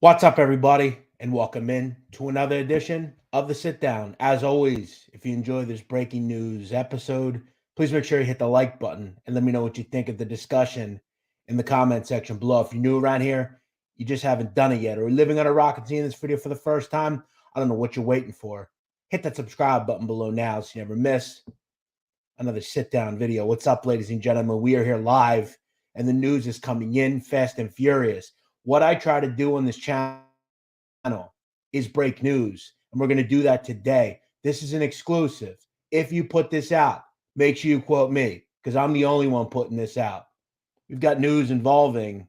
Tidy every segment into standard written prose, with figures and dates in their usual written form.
What's up, everybody, and welcome in to another edition of the Sit Down. As always, if you enjoy this breaking news episode, please make sure you hit the like button and let me know what you think of the discussion in the comment section below. If you're new around here, you just haven't done it yet, or you're living on a rock and seeing this video for the first time, I don't know what you're waiting for. Hit that subscribe button below now so you never miss another Sit Down video. What's up, ladies and gentlemen? We are here live, and the news is coming in fast and furious. What I try to do on this channel is break news, and we're going to do that today. This is an exclusive. If you put this out, make sure you quote me, because I'm the only one putting this out. We've got news involving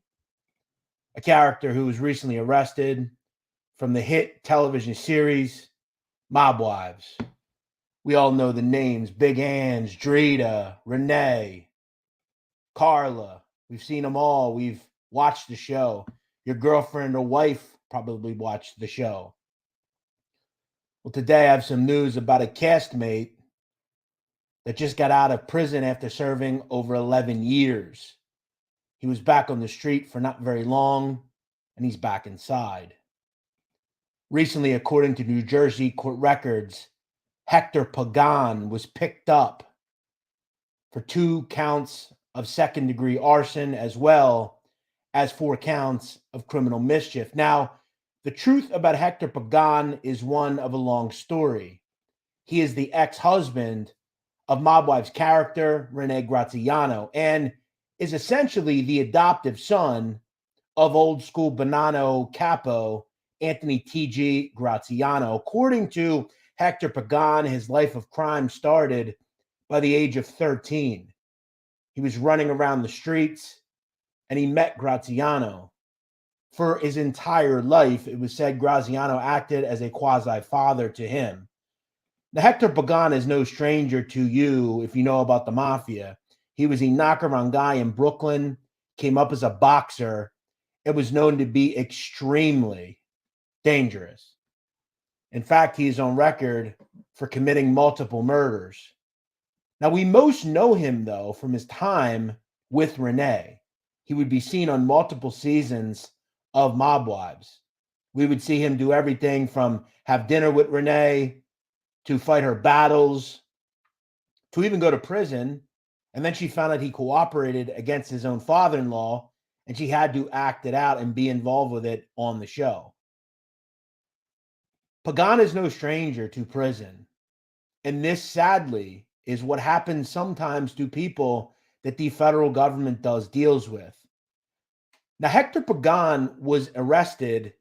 a character who was recently arrested from the hit television series Mob Wives. We all know the names: Big Ange, Drita, Renee, Carla. We've seen them all. We've watched the show. Your girlfriend or wife probably watched the show. Well, today I have some news about a castmate that just got out of prison after serving over 11 years. He was back on the street for not very long, and he's back inside. Recently, according to New Jersey court records, Hector Pagan was picked up for 2 counts of second-degree arson, as well as 4 counts of criminal mischief. Now, the truth about Hector Pagan is one of a long story. He is the ex-husband of Mob Wives character Renee Graziano and is essentially the adoptive son of old school Bonanno capo Anthony T.G. Graziano. According to Hector Pagan, his life of crime started by the age of 13. He was running around the streets and he met Graziano. For his entire life, it was said Graziano acted as a quasi-father to him. Now, Hector Pagan is no stranger to you if you know about the mafia. He was a knock-around guy in Brooklyn, came up as a boxer, and was known to be extremely dangerous. In fact, he is on record for committing multiple murders. Now, we most know him, though, from his time with Renee. He would be seen on multiple seasons of Mob Wives. We would see him do everything from have dinner with Renee, to fight her battles, to even go to prison. And then she found out he cooperated against his own father-in-law, and she had to act it out and be involved with it on the show. Pagan is no stranger to prison. And this, sadly, is what happens sometimes to people that the federal government does deals with. Now, Hector Pagan was arrested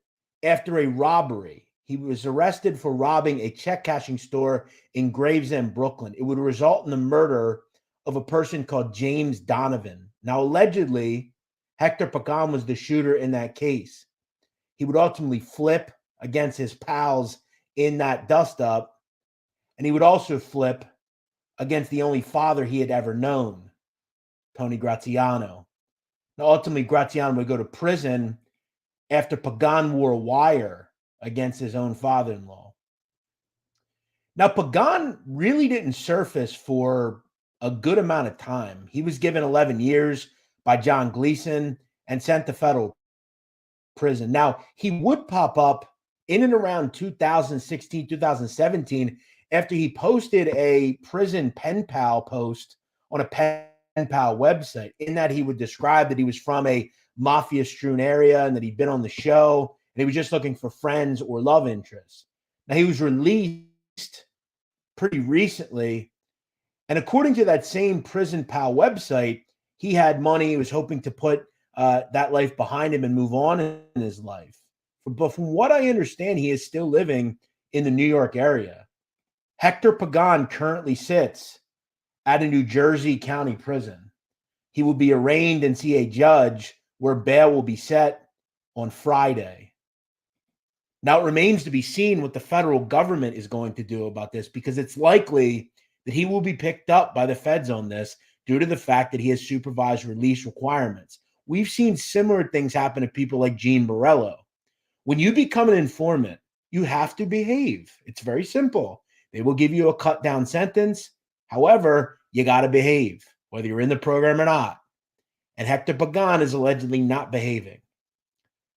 after a robbery. He was arrested for robbing a check-cashing store in Gravesend, Brooklyn. It would result in the murder of a person called James Donovan. Now, allegedly, Hector Pagan was the shooter in that case. He would ultimately flip against his pals in that dust-up, and he would also flip against the only father he had ever known, Tony Graziano. Now, ultimately, Graziano would go to prison after Pagan wore a wire against his own father-in-law. Now, Pagan really didn't surface for a good amount of time. He was given 11 years by John Gleason and sent to federal prison. Now, he would pop up in and around 2016, 2017, after he posted a prison pen pal post on a pen pal website, in that he would describe that he was from a mafia-strewn area and that he'd been on the show and he was just looking for friends or love interests. Now, he was released pretty recently, and according to that same prison pal website, he had money. He was hoping to put that life behind him and move on in his life. But from what I understand, he is still living in the New York area. Hector Pagan currently sits at a New Jersey county prison. He will be arraigned and see a judge where bail will be set on Friday. Now, it remains to be seen what the federal government is going to do about this, because it's likely that he will be picked up by the feds on this due to the fact that he has supervised release requirements. We've seen similar things happen to people like Gene Borello. When you become an informant, you have to behave. It's very simple. They will give you a cut down sentence. However, you got to behave, whether you're in the program or not. And Hector Pagan is allegedly not behaving.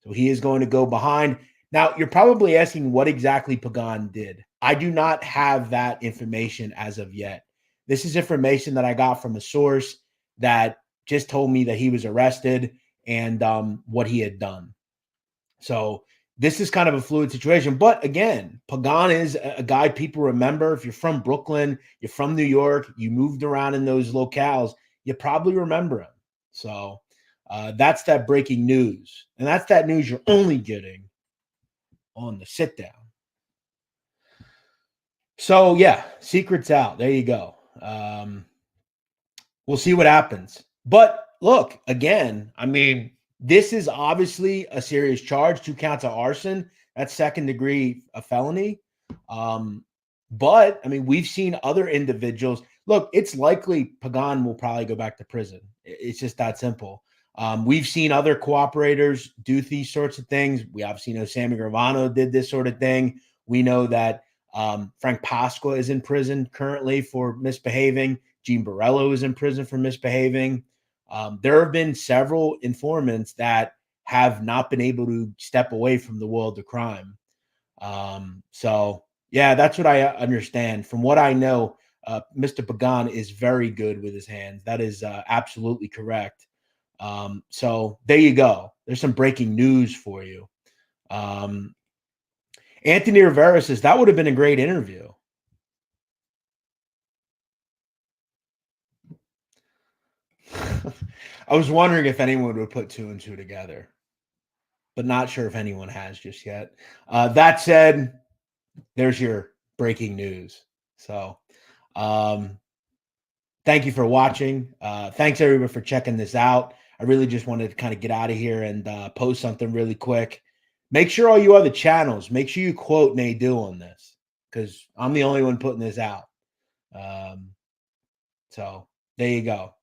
So he is going to go behind. Now, you're probably asking what exactly Pagan did. I do not have that information as of yet. This is information that I got from a source that just told me that he was arrested and what he had done. So this is kind of a fluid situation. But again, Pagan is a guy people remember. If you're from Brooklyn, you're from New York, you moved around in those locales, you probably remember him. So that's that breaking news. And that's that news you're only getting on the sit down. So yeah, secret's out. There you go. We'll see what happens. But look, again, I mean, this is obviously a serious charge, 2 counts of arson. That's second degree a felony. But I mean, we've seen other individuals. Look, it's likely Pagan will probably go back to prison. It's just that simple. We've seen other cooperators do these sorts of things. We obviously know Sammy Gravano did this sort of thing. We know that Frank Pasqua is in prison currently for misbehaving. Gene Borello is in prison for misbehaving. There have been several informants that have not been able to step away from the world of crime. So, yeah, that's what I understand. From what I know, Mr. Pagan is very good with his hands. That is absolutely correct. So there you go. There's some breaking news for you. Anthony Rivera says that would have been a great interview. I was wondering if anyone would put 2 and 2 together, but not sure if anyone has just yet. That said, there's your breaking news. So, thank you for watching. Thanks everyone for checking this out. I really just wanted to kind of get out of here and post something really quick. Make sure all you other channels, make sure you quote Nadu on this because I'm the only one putting this out. So there you go.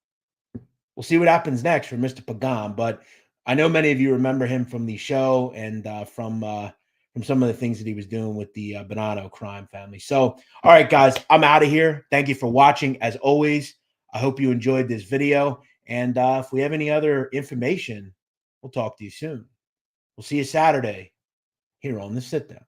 We'll see what happens next for Mr. Pagan, but I know many of you remember him from the show and from some of the things that he was doing with the Bonanno crime family. So, all right, guys, I'm out of here. Thank you for watching. As always, I hope you enjoyed this video. And if we have any other information, we'll talk to you soon. We'll see you Saturday here on the Sit Down.